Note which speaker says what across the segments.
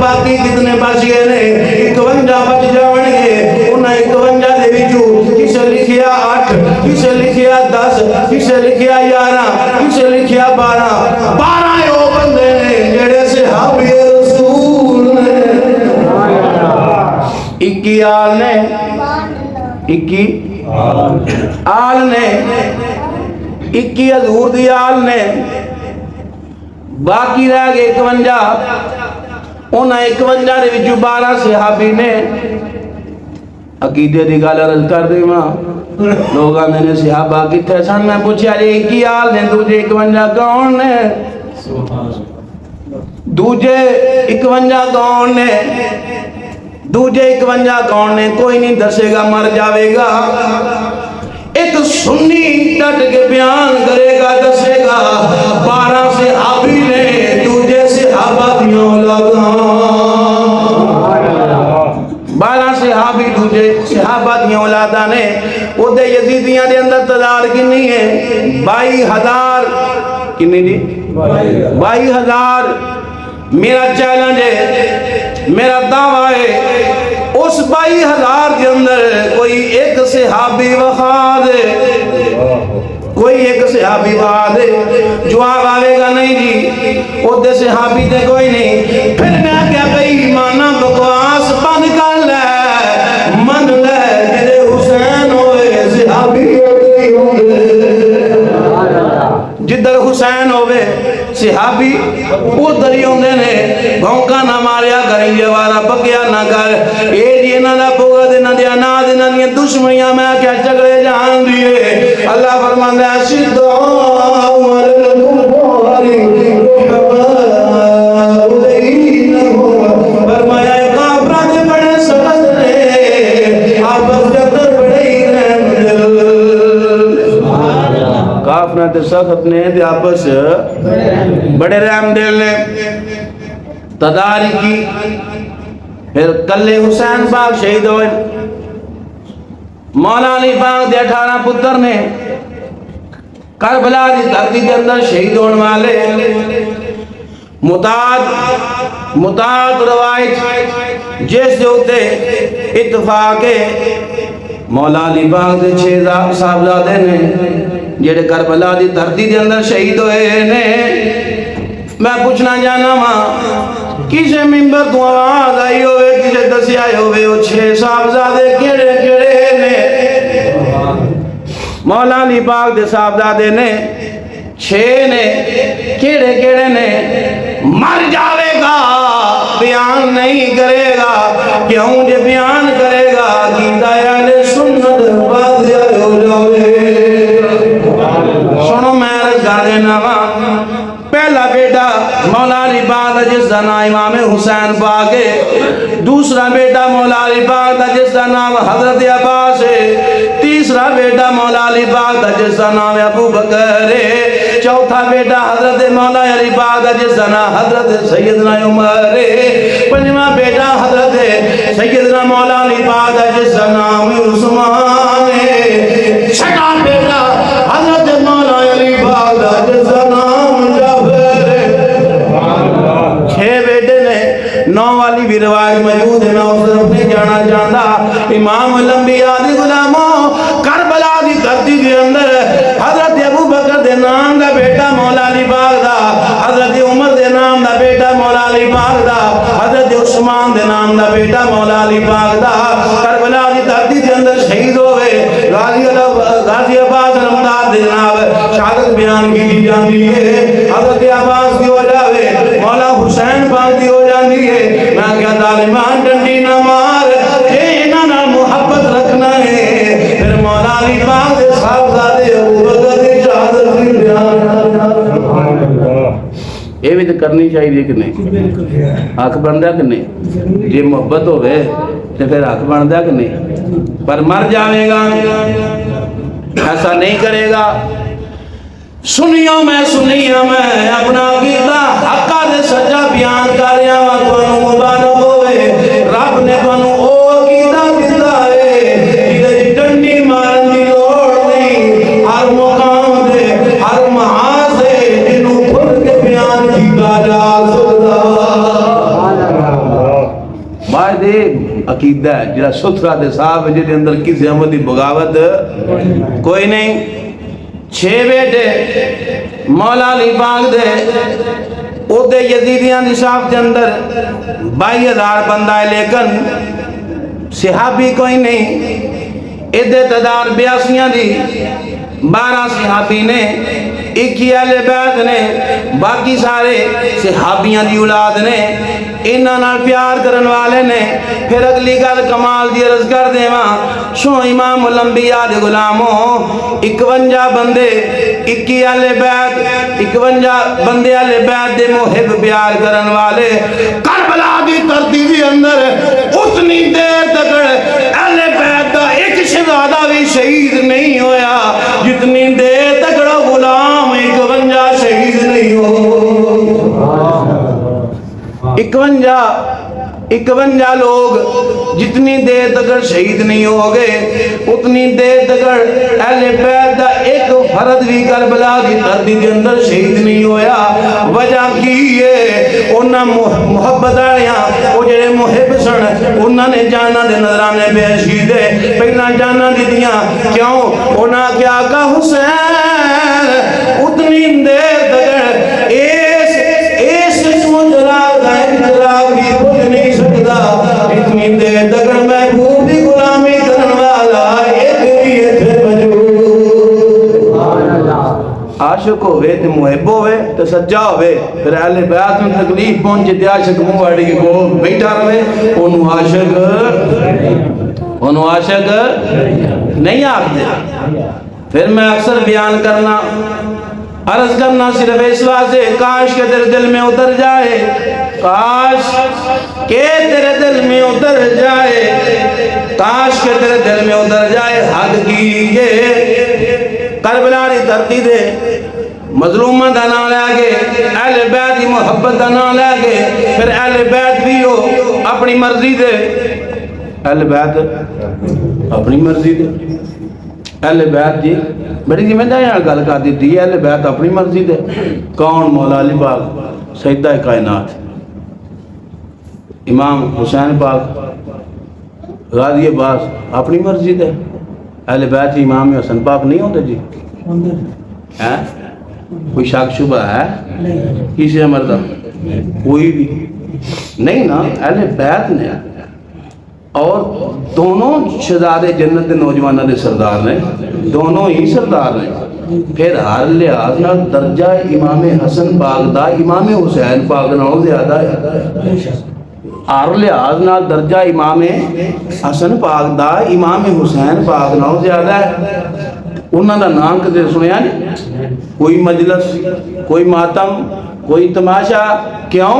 Speaker 1: باقی کتنے بچ گئے نے 51 بچ جاون گے انہاں 51 دے وچوں کسے لکھیا 8 کسے لکھیا 10 کسے لکھیا 11 کسے لکھیا 12 او بندے نے جڑے صحابی رسول نے 21 آل نے 21 آل نے 21 حضور دی آل نے باقی رہ گئے 51 انہاں 51 دے وچوں 12 صحابی نے عقیدے دی گل عرض کر دے ماں لوگ آندے نے صحابہ کتنے سن میں پوچھا جی 21 آل نے دوجے 51 کون نے دوجے 51 کون نے دوجے 51 کون نے کوئی نہیں دسے گا مر جاوے گا ایک سنی ڈٹ کے بیان کرے گا دسے گا 12 صحابی نے دوجے صحابہ دیاں اولاداں 12 صحابی دوجے صحابہ دیاں اولاداں نے او دے یزیدیاں دے اندر تعداد کنی ہے 22,000 کنی جی 22,000 میرا چیلنج ہے میرا دعویٰ ہے اس 22,000 کے اندر کوئی ایک صحابی وفا دے کوئی ایک صحابی وفا دے جواب آوے گا نہیں جی وہ دے صحابی دے کوئی نہیں پھر میں کیا بھئی مانا بکواس بند کر لے من لے جدے حسین ہوئے صحابی ہوئے جدر حسین ہوئے صحابی وہ دریوں دے نے بھونکا نہ ماریا کریں جوارا پکیا نہ کر اے جی نہ دا پوگا دے نہ دیا نا دے نہ دیا دشمنیاں میں کیا چگڑے جان دیئے اللہ فرمان دے شدہ عمر الکباری فرمایا کافرہ دے بڑے سخت نے آپس جدر بڑے ہی رحم دل کافرہ دے سخت نے دے آپس بڑے رحم دل نے تداری کی پھر کلے حسین پاک شہید ہوئے مولا علی پاک دے 18 پتر نے کربلا دی دھرتی کے اندر شہید ہونے والے متعدد روایت جس جو تے اتفاق مولا علی پاک دے 6 صاحبزادے نے جڑے کربلا دی دھرتی کے اندر شہید ہوئے نے میں پوچھنا جانا ماں کسے ممبر تو آواز آئی ہوئے کسے دسی آئے ہوئے وہ 6 صاحبزادے کیڑے کیڑے نے مولا علی پاک دے صاحبزادے نے 6 نے کیڑے کیڑے نے مر جاوے گا بیان نہیں کرے گا کیوں جے بیان کرے گا عقیدہ اہل سنت واضح ہو جاوے سنو میں عرض کر دینا ماں پہلا بیٹا مولا علی پاک دا جس دا نام امام حسین پاک ہے دوسرا بیٹا مولا علی پاک دا جس دا نام حضرت عباس ہے تیسرا بیٹا مولا علی پاک دا جس دا نام ابو بکر ہے چوتھا بیٹا حضرت مولا علی پاک دا جس دا نام حضرت سیدنا عمر ہے پنجواں بیٹا حضرت سیدنا مولا علی پاک دا جس دا نام عثمان ہے چھٹا بیٹا حضرت مولا علی پاک دا جس دا نام 6 بیٹے نے 9 والی بھی روایت موجود ہے میں اس طرف نہیں جانا چاہتا امام الانبیاء دی غلاموں کربلا دی دھرتی کے اندر حضرت ابو بکر دے نام دا بیٹا مولا علی پاک دا حضرت عمر دے نام دا بیٹا مولا علی پاک دا حضرت عثمان دے نام دا بیٹا مولا علی پاک دا کربلا دی دھرتی کے اندر شہید ہوئے غازی عباس رمضان دے جناب شہادت بیان کی جاتی ہے حضرت عباس کی ہو جاوے مولا حسین پاک دی ہو جاتی ہے میں کیا ظالمان ڈنڈی نہ مار انہاں محبت رکھنا ہے پھر مولا علی پاک دے صاحبزادے ابو بکر دی شہادت کی بیان یہ بھی تو کرنی چاہیے کہ نہیں حق بندا کہ نہیں جی محبت ہوئے تو پھر حق بندا کہ نہیں پر مر جاوے گا ایسا نہیں کرے گا سنیوں میں اپنا عقیدہ حقا دے سچا بیان کر رہا ہوں تانوں مبارک ہوئے رب نے تانوں او عقیدہ دتا ہے جدے ڈنڈی مارن دی لوڑ نہیں ہر مقام دے ہر محاذ دے جنوں کھل کے بیان کیتا جا سکدا یہ عقیدہ ہے جڑا ستھرا تے صاف ہے جے اندر کسی عمل دی بغاوت کوئی نہیں 6 بیٹے مولا علی پاک دے او دے یزیدیاں دی صاحب کے اندر 22,000 بندہ ہے لیکن صحابی کوئی نہیں ادھے تعداد 82 دی 12 صحابی نے 21 اہل بیت نے باقی سارے صحابیاں دی اولاد نے انہاں نال پیار کرن والے نے پھر اگلی گل کمال دی عرض کر دیواں سو امام الانبیاء دے غلاموں 51 بندے 21 اہل بیت 51 بندے اہل بیت دے محب پیار کرن والے کربلا دی دھرتی دے اندر اتنی دیر تک اہل بیت دا ایک شہزادہ بھی شہید نہیں ہویا جتنی دیر تک غلام 51 شہید نہیں ہو 51 لوگ جتنی دیر تک شہید نہیں ہو گئے اتنی دیر تک اہل بیت دا ایک فرد بھی کربلا کی دھرتی کے اندر شہید نہیں ہویا وجہ کی ہے انہاں محبت آیا وہ جڑے محب سن انہاں نے جانا دے نظرانے پیش کیتے پہلا جانا دی دیاں کیوں انہاں کیا کہا حسین اتنی دیر تک اس چراغ کا ایک چراغ بھی بجھ نہیں سکتا اتنی دیر تک محبوب کی غلامی کرن والا ایک بھی اتنے موجود عاشق ہوئے تے محب ہوئے تے سجا ہوئے پھر اہل بیت میں تکلیف پہنچے تے عاشق منہ واڑی کے کو بیٹھا رہے انہوں عاشق نہیں آکھتے پھر میں اکثر بیان کرنا عرض کرنا صرف اس واسطے کاش کہ تیرے دل میں اتر جائے کاش کہ تیرے دل میں اتر جائے کاش کہ تیرے دل میں اتر جائے حق کی یہ کربلا دی دھرتی دے مظلومہ دا نام لے گے اہل بیت دی محبت دا نام لے گے پھر اہل بیت بھی ہو اپنی مرضی دے اہل بیت اپنی مرضی دے اہل بیت جی بڑی ذمہ داری نال گل کر دیتی ہے اہل بیت اپنی مرضی دے کون مولا علی پاک سیدہ کائنات امام حسین پاک غازی عباس اپنی مرضی دے اہل بیت امام حسن پاک نہیں ہوتے جی کوئی شک شبہ ہے کسی عمر دا کوئی بھی نہیں نا اہل بیت نے اور دونوں شہزادے جنت دے نوجوانہ دے سردار نے دونوں ہی سردار نے پھر ہر لحاظ نال درجہ امام حسن پاک دا امام حسین پاک نال زیادہ ہے ہر لحاظ نال درجہ امام حسن پاک دا امام حسین پاک نال زیادہ ہے انہاں دا نام کدے سنیا نہیں کوئی مجلس کوئی ماتم کوئی تماشا کیوں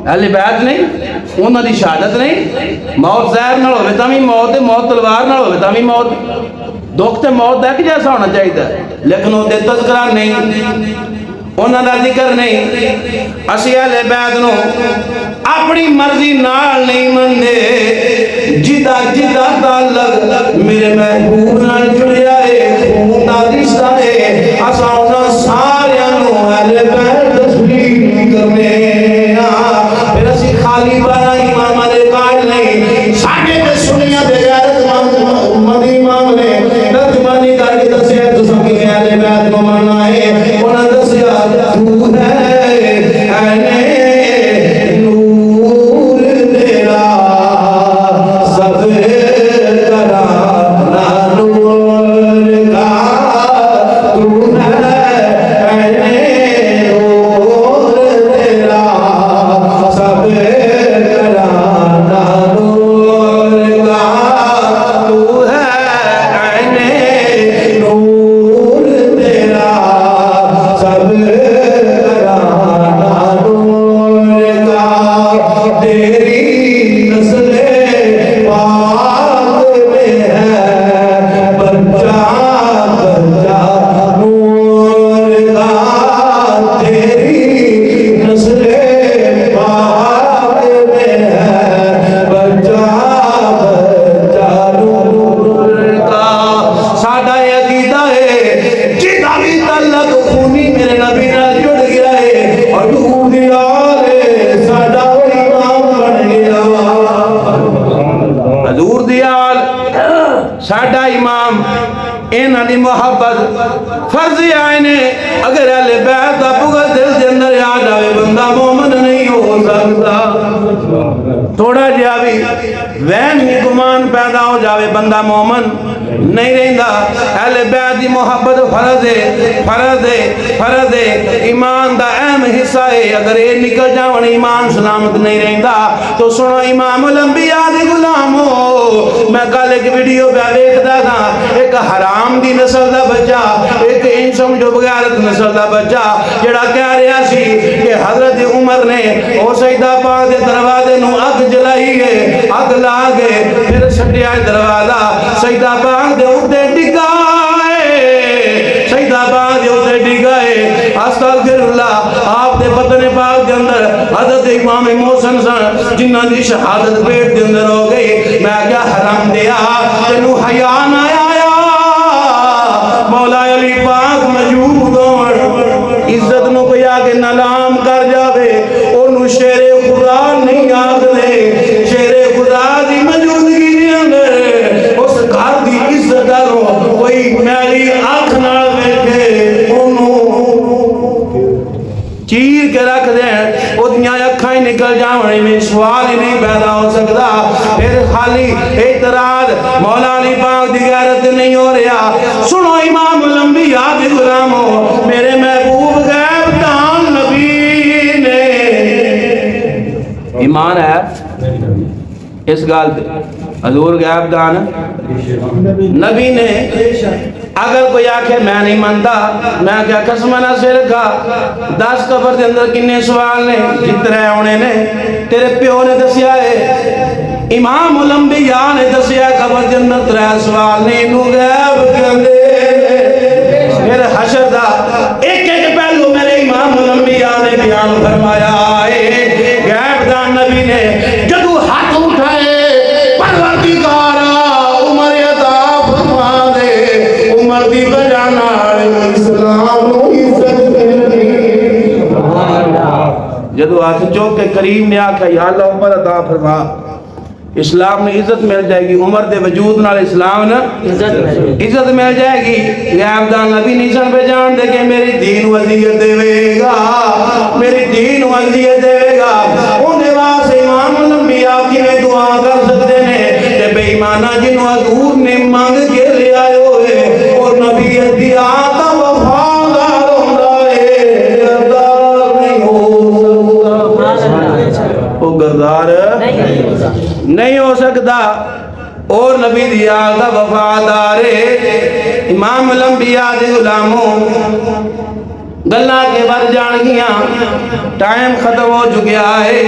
Speaker 1: اہل بیت نہیں انہاں دی شہادت نہیں موت زہر نال ہوے تاں وی موت موت تلوار نال ہوے تاں وی موت دکھ تے موت ایک جیسا ہونا چاہیے لیکن وہ تذکرہ نہیں انہاں دا ذکر نہیں اسی اہل بیت نو اپنی مرضی نال نہیں مندے جدا جدا تعلق میرے محبوب نال جڑیا ہے خون دا رشتہ ہے اساں انہاں ساریاں نو اہل بیت تسلیم کرنے پھر اسی خالی بارا امام دے قائل نہیں ساڈے تے سنیاں دے غیرت مند امام نے ترجمانی کر کے دسیا تساں کہ اہل بیت کو ماننا ہے انہاں دسیا تو ہے اے نور تیرا سب کرانا نور کا تو ہے اے نور تیرا سب کرانا نور کا تو ہے اے نور تیرا سب کرانا نور کا تیری نسل پاک میں ہے بچہ بچہ نور کا تیری نسل پاک میں ہے بچہ بچہ نور کا ساڈا عقیدہ ہے جدا بھی تعلق خونی میرے نبی نال جڑ گیا ہے اور تو دی آل ساڈا امام بن گیا امام انہاں دی محبت فرض عین ہے اگر اہل بیت دا بغض دل دے اندر آ جاوے بندہ مومن نہیں ہو سکتا تھوڑا جہا بھی وہم ہی گمان پیدا ہو جاوے بندہ مومن نہیں رہندا اہل بیت دی محبت فرض ہے فرض ہے فرض ہے ایمان دا اہم حصہ ہے اگر یہ نکل جاون ایمان سلامت نہیں رہندا تو سنو امام الانبیاء دی غلامو میں کل ایک ویڈیو پہ دیکھتا تھا ایک حرام دی نسل دا بچہ ایک ان سمجھو بغیرت نسل دا بچہ جڑا کہہ رہا سی کہ حضرت عمر نے او سیدہ پاک دے دروازے نو اگ جلائی ہے اگ لا گئے پھر چھٹیا دروازہ سیدہ پاک دے اوتے ڈگائے سیدہ پاک دے اوتے ڈگائے استغفر اللہ آپ دے بدن پاک دے اندر حضرت امام محسن سن جنہ دی شہادت پیٹ دے اندر ہو گئی میں کیا حرام دیا تینو حیا نہ آیا مولا علی پاک موجود ہون عزت نو کوئی آگے نلام کر جاوے اونو شیر خدا نہیں آکھدے شیر خدا دی موجودگی دے اندر اس گھر دی عزت دارو کوئی میری آنکھ نہ ویکھے اونو چیر کے رکھ دیں وہ دنیا اکھائیں نکل جاؤں میں سوال ہی نہیں پیدا ہو سکتا پھر خالی اعتراض مولا علی پاک دی غیرت نہیں ہو رہا سنو امام الانبیاء دی غلاموں میرے محبوب غیب دان نبی نے ایمان ہے اس گال حضور غیب دان نبی نے اگر کوئی آکھے میں نہیں مانتا میں کیا قسمانہ سے رکھا 10 قبر دے اندر کنے سوال نے جتنے ہونے نے تیرے پیو نے دسیا ہے امام الانبیاء نے دسیا قبر دے اندر 3 سوال نے انہوں غیب کر دے پھر حشر دا ایک ایک پہلو میرے امام الانبیاء نے بیان فرمایا ہے غیب دان نبی نے جدو ہاتھ اٹھائے پروردگارا عمر عطا فرما دے عمر دی وجہ نال اسلام نو عزت ملدی جدو ہاتھ چوک کے کریم نے آکھا یا اللہ عمر عطا فرما اسلام نے عزت مل جائے گی عمر دے وجود نال اسلام نے عزت مل جائے گی غیب دان نبی نیشن پہ جان دے کہ میری دین وزیت دے گا میری دین وزیت دے گا انہیں واسے امام الانبیاء کی میں دعا کر سکتے ہیں کہ بے ایمانہ جنہوں حضور نے مانگ کے لے آئے ہوئے اور نبی دی آتا وفادار ہوندہ ہے گردار نہیں ہو سکتا وہ گردار نہیں ہو سکتا اور نبی دی آتا وفادار امام الانبیاء دی غلاموں گلہ کے بر جان گیا ٹائم ختم ہو چکیا ہے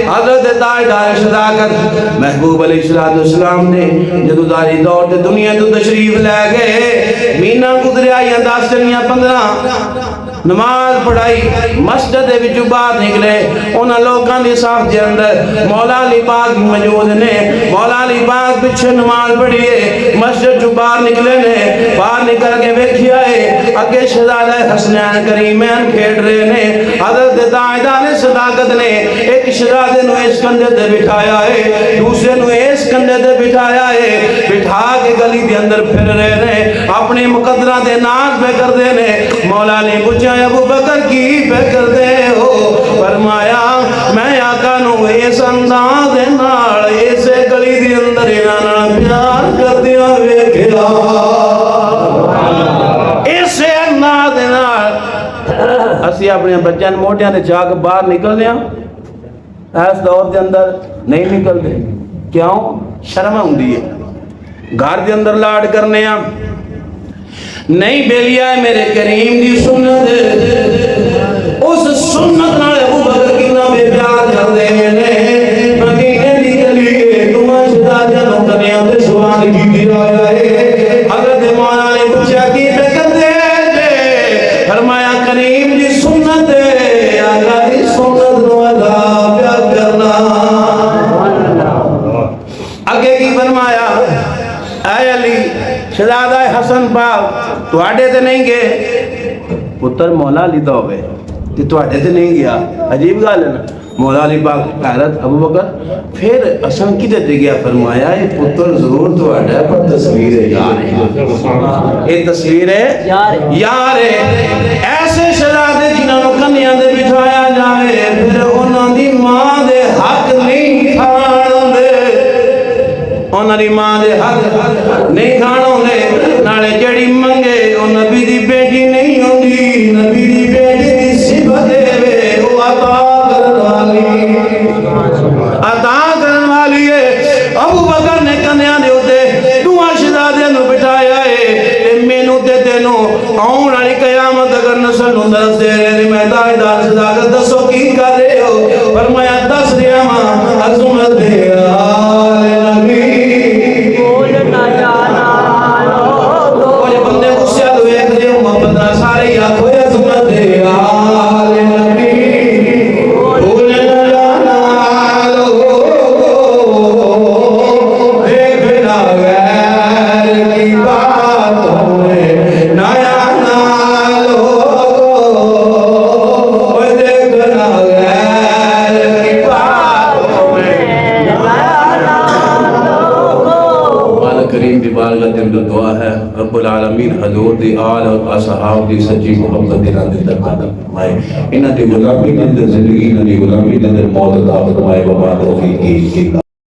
Speaker 1: حضرت دائدار صداقت محبوب علیہ السلام نے جدوداری دور دے دنیا تو تشریف لے گئے مینہ گزرے آئیاں 10 چلیاں 15 نماز پڑھائی مسجد وچوں باہر نکلے انہاں لوگاں دی صاف دے اندر مولا علی پاک موجود نے مولا علی پاک پیچھے نماز پڑھیے مسجد چوں باہر نکلے نے باہر نکل کے ویکھیا ہے اگے شہزادہ حسنین کریمین کھیڈ رہے نے حضرت دائدار صداقت نے ایک شہزادے نو اس کندھے تے بٹھایا ہے دوسرے نو اس کندھے تے بٹھایا ہے بٹھا کے گلی دے اندر پھر رہے نے اپنے مقدرہ دے ناز پہ کر دے نے مولا نے پوچھا ابو بکر کی پہ کر دے ہو فرمایا میں آقا نو اس انداز نال اسے گلی دے اندر انہاں پیار کر دیا ویکھیا اسے انداز نال اسی اپنے بچیاں موٹیاں دے جا کے باہر نکلنے اس دور دے اندر نہیں نکلتے کیوں شرم ہوندی ہے گھر دے اندر لاڈ کرنے نہیں بیلیا ہے میرے کریم دی سنت اس سنت نال ابو بکر کتنا بے پیار کر دے نے مدینے دی گلی تم شہزادہ نو کنیاں تے سوال کی آیا ہے حضرت مولا نے پوچھا کی پہ کر دے فرمایا کریم دی سنت آقا دی سنت نو ادا پیا کرنا اگے کی فرمایا اے علی شہزادہ حسن پاک تواڈے تے نہیں گئے پتر مولا علی دا ہوئے تے تواڈے تے نہیں گیا عجیب گل ہے نا مولا علی پاک حضرت ابو بکر پھر اساں کدے تے گیا فرمایا اے پتر ضرور تہاڈا پر تصویر ہے یار اے تصویر ہے یار ایسے شہزادے جنہاں نوں کنیاں دے بٹھایا جاوے پھر انہاں دی ماں دے حق نہیں کھان دے انہاں دی ماں دے حق نہیں کھانوں دے نالے جڑی منگے او نبی دی بیٹی نہیں ہوندی نبی دی بیٹی دی صفت دے او عطا کرن والی ہے ابو بکر نے کنیاں دے اوتے دوواں شہزادیاں نوں بٹھایا ہے تے مینوں تے تینوں آਉਣ والی قیامت اگر نسل نوں دس دے رہے میں داعیدار صداقت دسو کی کر رہے ہو فرمایا دس رہا ماں عظمت دے آل نبی بولنا جانا لوگ بندے غصے تو ویکھ دے محبت نال سارے یاد ہوئے عظمت دے آل نبی بولنا جانا لوگ دیکھنا غیر کی باتوں میں نیا دعا ہے رب العالمین حضور دی آل اور اصحاب دی سچی محبت دینا دے درکاتا فرمائے انہاں دی غلامی دے زندگی انہاں دی غلامی دے موت عطا فرمائے وما توفیقی الا